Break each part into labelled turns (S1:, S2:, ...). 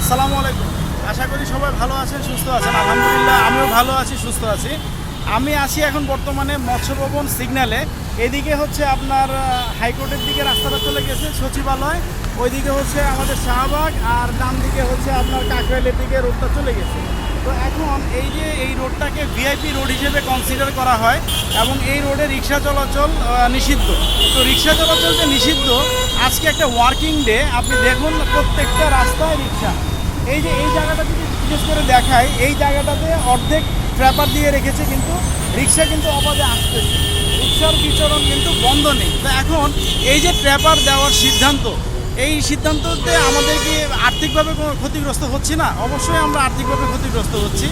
S1: আসসালামু আলাইকুম। আশা করি সবাই ভালো আছেন, সুস্থ আছেন। আলহামদুলিল্লাহ আমিও ভালো আছি, সুস্থ আছি। আমি আছি এখন বর্তমানে মৎস্য ভবন সিগন্যালে। এদিকে হচ্ছে আপনার হাইকোর্টের দিকে রাস্তাটা চলে গেছে, সচিবালয়। ওইদিকে হচ্ছে আমাদের শাহবাগ, আর ডান দিকে হচ্ছে আপনার কাকরাইলের দিকে রোডটা চলে গেছে। তো এখন এই যে এই রোডটাকে ভিআইপি রোড হিসেবে কনসিডার করা হয় এবং এই রোডে রিক্সা চলাচল নিষিদ্ধ। তো রিক্সা চলাচল যে নিষিদ্ধ, আজকে একটা ওয়ার্কিং ডে। আপনি দেখুন প্রত্যেকটা রাস্তায় রিক্সা। এই যে এই জায়গাটা যদি বিশেষ করে দেখায়, এই জায়গাটাতে অর্ধেক ট্র্যাপার দিয়ে রেখেছে, কিন্তু রিক্সা কিন্তু অবাধে আসতেছে, রিক্সার বিচরণ কিন্তু বন্ধ নেই। তো এখন এই যে ট্র্যাপার দেওয়ার সিদ্ধান্ত, এই সিদ্ধান্ততে আমাদের কি আর্থিকভাবে কোনো ক্ষতিগ্রস্ত হচ্ছি না? অবশ্যই আমরা আর্থিকভাবে ক্ষতিগ্রস্ত হচ্ছি।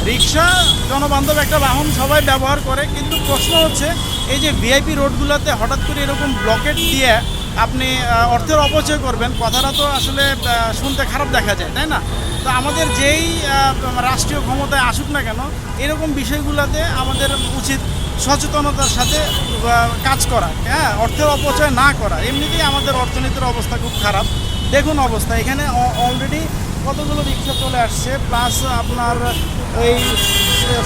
S1: রিক্সা জনবান্ধব একটা বাহন, সবাই ব্যবহার করে, কিন্তু প্রশ্ন হচ্ছে এই যে ভিআইপি রোডগুলোতে হঠাৎ করে এরকম ব্লকেট দিয়ে আপনি অর্থের অপচয় করবেন, কথাটা তো আসলে শুনতে খারাপ দেখা যায়, তাই না? তো আমাদের যেই রাষ্ট্রীয় ক্ষমতায় আসুক না কেন, এরকম বিষয়গুলোতে আমাদের উচিত সচেতনতার সাথে কাজ করা, হ্যাঁ, অর্থের অপচয় না করা। এমনিতেই আমাদের অর্থনীতির অবস্থা খুব খারাপ। দেখুন অবস্থা, এখানে অলরেডি কতগুলো রিক্সা চলে আসছে, প্লাস আপনার এই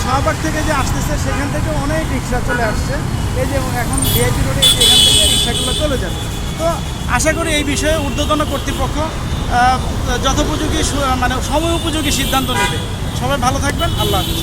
S1: শাহবাগ থেকে যে আসতেছে সেখান থেকে অনেক রিক্সা চলে আসছে। এই যে এখন ভিআইপি রোডে এখান থেকে রিক্সাগুলো চলে যাবে। তো আশা করি এই বিষয়ে ঊর্ধ্বতন কর্তৃপক্ষ যথোপযোগী মানে সময় উপযোগী সিদ্ধান্ত নেবে। সবাই ভালো থাকবেন, আল্লাহ হাফিজ।